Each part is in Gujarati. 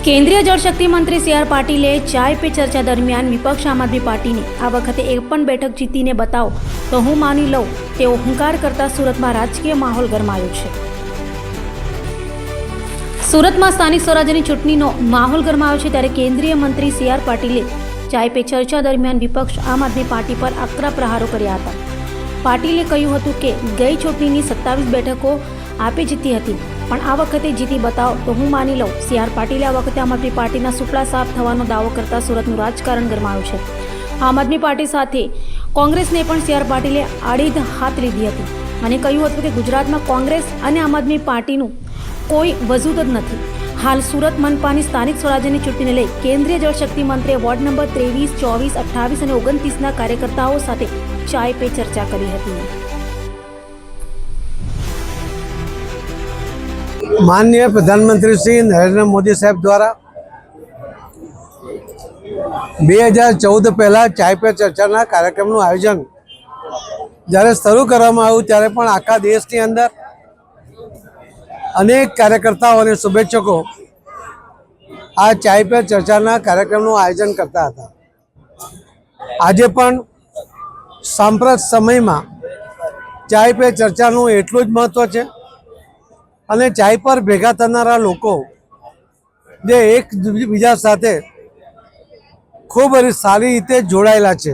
केंद्रीय जलशक्ति मंत्री सी आर पाटीले चाय पे चर्चा दरमियान विपक्ष आम आदमी पार्टी ने आ वखते एक पण बैठक जीतीने बताओ तो हूँ मानी लઉં તેવો હુંકાર કરતા સુરતમાં રાજકીય માહોલ ગરમાયો છે। સુરતમાં સ્થાનિક સ્વરાજ્યની ચૂંટણીનો માહોલ ગરમાયો છે ત્યારે કેન્દ્રીય મંત્રી સી આર પાટીલે ચાય પે ચર્ચા દરમિયાન વિપક્ષ આમ આદમી પાર્ટી પર આકરા પ્રહારો કર્યા હતા। પાટીલે કહ્યું હતું કે ગઈ ચૂંટણીની 27 બેઠકો આપે જીતી હતી પણ આ વખતે જીતી બતાવો તો હું માની લઉં। સી આર પાટીલે આ વખતે આમ આદમી પાર્ટીના સુપડા સાફ થવાનો દાવો કરતા સુરતનું રાજકારણ ગરમાયું છે। આમ આદમી પાર્ટી સાથે કોંગ્રેસને પણ સી આર પાટીલે આડેધ હાથ લીધી હતી અને કહ્યું હતું કે ગુજરાતમાં કોંગ્રેસ અને આમ આદમી પાર્ટીનું કોઈ વજૂદ જ નથી। હાલ સુરત મનપાની સ્થાનિક સ્વરાજ્યની ચૂંટણીને લઈ કેન્દ્રીય જળશક્તિ મંત્રીએ વોર્ડ નંબર 23, 24, 28 અને 29ના કાર્યકર્તાઓ સાથે ચાય પે ચર્ચા કરી હતી। माननीय प्रधानमंत्री श्री नरेंद्र मोदी साहब द्वारा 2014 पहला चाय पे चर्चा कार्यक्रम आयोजन જ્યારે શરૂ કરવામાં આવ્યું ત્યારે પણ આખા દેશની અંદર અનેક કાર્યકર્તાઓ અને શુભેચ્છકો આ ચાય પે ચર્ચાના કાર્યક્રમનું આયોજન કરતા હતા। આજે પણ સાંપ્રત સમયમાં ચાય પે ચર્ચાનું એટલું જ મહત્વ છે અને ચાય પર ભેગા થનારા લોકો જે એકબીજા સાથે ખૂબ સારી રીતે જોડાયેલા છે,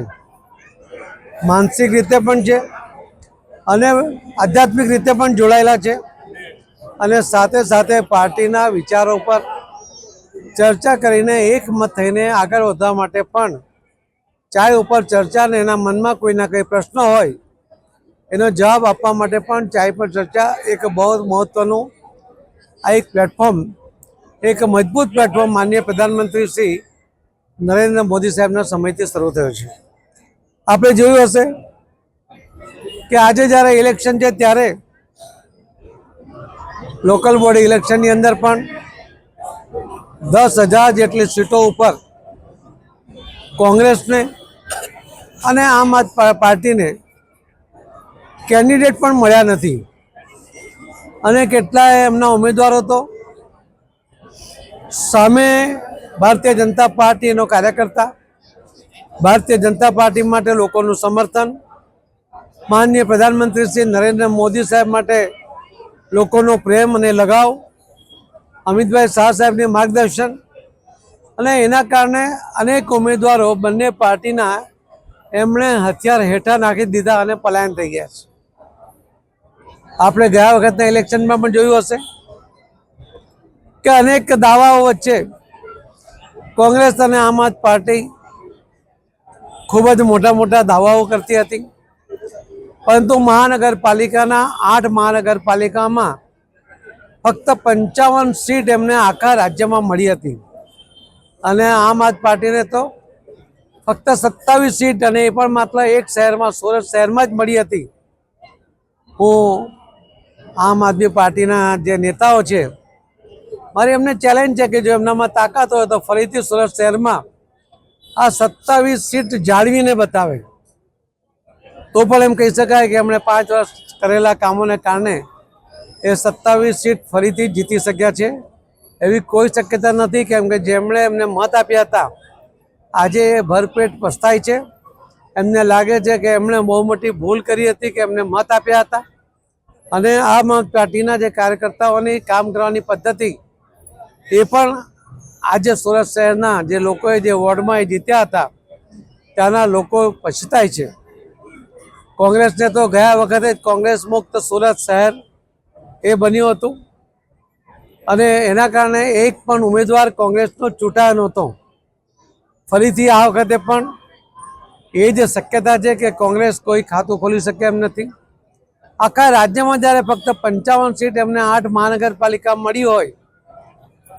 માનસિક રીતે પણ છે અને આધ્યાત્મિક રીતે પણ જોડાયેલા છે અને સાથે સાથે પાર્ટીના વિચારો પર ચર્ચા કરીને એકમત થઈને આગળ વધવા માટે પણ ચાય ઉપર ચર્ચા અને એના મનમાં કોઈના કંઈ પ્રશ્ન હોય એનો જવાબ આપવા માટે પણ ચાય પર ચર્ચા એક બહુ મહત્વનું આ એક પ્લેટફોર્મ, એક મજબૂત પ્લેટફોર્મ માનનીય પ્રધાનમંત્રી શ્રી નરેન્દ્ર મોદી સાહેબના સમયથી શરૂ થયો છે। આપણે જોયું હશે કે આજે જ્યારે ઇલેક્શન છે ત્યારે લોકલ બોડી ઇલેક્શનની અંદર પણ 10,000 જેટલી સીટો ઉપર કોંગ્રેસને અને આમ આદમી પાર્ટીને કેન્ડિડેટ પણ મળ્યા નથી અને કેટલાય એમના ઉમેદવારો તો સામે ભારતીય જનતા પાર્ટીનો કાર્યકર્તા, ભારતીય જનતા પાર્ટી માટે લોકોનું સમર્થન, માનનીય પ્રધાનમંત્રી શ્રી નરેન્દ્ર મોદી સાહેબ માટે લોકોનો પ્રેમ અને લગાવ, અમિતભાઈ શાહ સાહેબની માર્ગદર્શન અને એના કારણે અનેક ઉમેદવારો બંને પાર્ટીના એમણે હથિયાર હેઠા નાખી દીધા અને પલાયન થઈ ગયા છે। આપણે ગયા વખતના ઇલેક્શનમાં પણ જોયું હશે કે અનેક દાવાઓ વચ્ચે કોંગ્રેસ અને આમ આદમી પાર્ટી ખૂબ જ મોટા દાવાઓ કરતી હતી પરંતુ મહાનગરપાલિકાના 8 મહાનગરપાલિકામાં ફક્ત 55 સીટ એમને આખા રાજ્યમાં મળી હતી અને આમ આદમી પાર્ટીને તો ફક્ત 27 સીટ અને એ પણ માત્ર એક શહેરમાં, સુરત શહેરમાં જ મળી હતી। હું આમ આદમી પાર્ટીના જે નેતાઓ છે મારી એમને ચેલેન્જ છે કે જો એમનામાં તાકાત હોય તો ફરીથી સુરત શહેરમાં આ 27 સીટ જાળવીને બતાવે તો પણ એમ કહી શકાય કે એમણે 5 વર્ષ કરેલા કામોને કારણે એ 27 સીટ ફરીથી જીતી શક્યા છે। એવી કોઈ શક્યતા નથી કેમ કે જેમણે એમને મત આપ્યા હતા આજે એ ભરપેટ પસ્તાય છે। એમને લાગે છે કે એમણે બહુ મોટી ભૂલ કરી હતી કે એમને મત આપ્યા હતા અને આમ આદમી પાર્ટીના જે કાર્યકર્તાઓની કામ કરવાની પદ્ધતિ એ પણ આજે સુરત શહેરના જે લોકોએ જે વોર્ડમાં એ જીત્યા હતા ત્યાંના લોકો પછતાય છે। કોંગ્રેસને તો ગયા વખતે જ કોંગ્રેસ મુક્ત સુરત શહેર એ બન્યું હતું અને એના કારણે એક પણ ઉમેદવાર કોંગ્રેસનો ચૂંટાયો નહોતો। ફરીથી આ વખતે પણ એ જ શક્યતા છે કે કોંગ્રેસ કોઈ ખાતું ખોલી શકે એમ નથી। આખા રાજ્યમાં જ્યારે ફક્ત 55 સીટ એમને 8 મહાનગરપાલિકા મળી હોય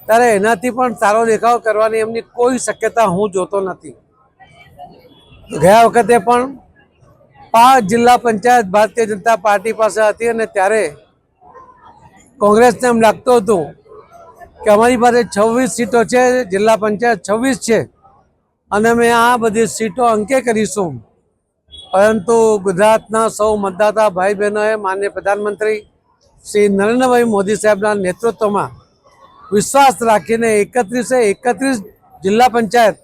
ત્યારે એનાથી પણ સારો દેખાવ કરવાની એમની કોઈ શક્યતા હું જોતો નથી। ગયા વખતે પણ 5 જિલ્લા પંચાયત ભારતીય જનતા પાર્ટી પાસે હતી અને ત્યારે કોંગ્રેસને એમ લાગતું હતું કે અમારી પાસે 26 સીટો છે, જિલ્લા પંચાયત 26 છે અને અમે આ બધી સીટો અંકે કરીશું પરંતુ ગુજરાતના સૌ મતદાતા ભાઈ બહેનોએ માનનીય પ્રધાનમંત્રી શ્રી નરેન્દ્રભાઈ મોદી સાહેબના નેતૃત્વમાં વિશ્વાસ રાખીને 31 જિલ્લા પંચાયત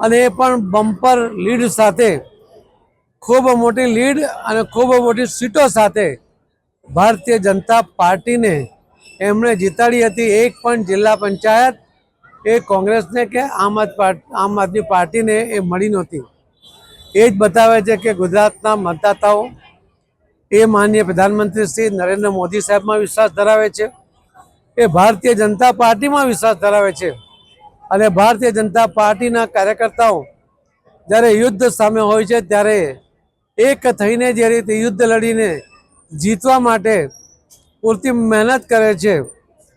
અને એ પણ બમ્પર લીડ સાથે, ખૂબ મોટી લીડ અને ખૂબ મોટી સીટો સાથે ભારતીય જનતા પાર્ટીને એમણે જીતાડી હતી. એક પણ જિલ્લા પંચાયત એ કોંગ્રેસને કે આમ આદમી પાર્ટીને એ મળી નહોતી. એ જ બતાવે છે કે ગુજરાતના મતદાતાઓ એ માનનીય પ્રધાનમંત્રી શ્રી નરેન્દ્ર મોદી સાહેબમાં વિશ્વાસ ધરાવે છે, એ ભારતીય જનતા પાર્ટીમાં વિશ્વાસ ધરાવે છે. અને ભારતીય જનતા પાર્ટીના કાર્યકર્તાઓ જ્યારે યુદ્ધ સામે હોય છે ત્યારે એક થઈને જે રીતે યુદ્ધ લડીને જીતવા માટે પૂરતી મહેનત કરે છે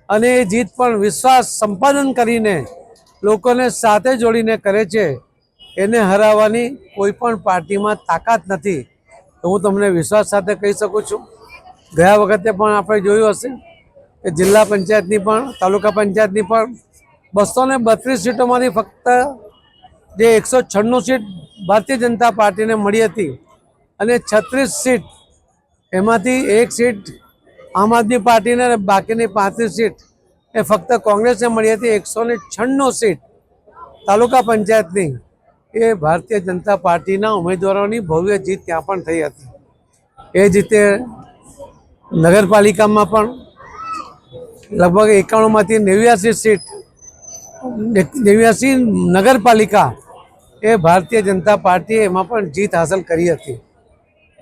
અને એ જીત પણ વિશ્વાસ સંપાદન કરીને લોકોને સાથે જોડીને કરે છે, એને હરાવવાની કોઈ પણ પાર્ટીમાં તાકાત નથી. તો હું તમને વિશ્વાસ સાથે કહી શકું છું. ગયા વખતે પણ આપણે જોયું હશે કે જિલ્લા પંચાયતની પણ તાલુકા પંચાયતની પણ 232 સીટોમાંથી ફક્ત જે 196 સીટ ભારતીય જનતા પાર્ટીને મળી હતી અને 36 સીટ એમાંથી 1 સીટ આમ આદમી પાર્ટીને અને બાકીની 35 સીટ એ ફક્ત કોંગ્રેસને મળી હતી. 196 સીટ તાલુકા પંચાયતની એ ભારતીય જનતા પાર્ટીના ઉમેદવારોની ભવ્ય જીત ત્યાં પણ થઈ હતી. એ જ રીતે નગરપાલિકામાં પણ લગભગ 91માંથી 89 સીટ 89 નગરપાલિકા એ ભારતીય જનતા પાર્ટીએ એમાં પણ જીત હાંસલ કરી હતી.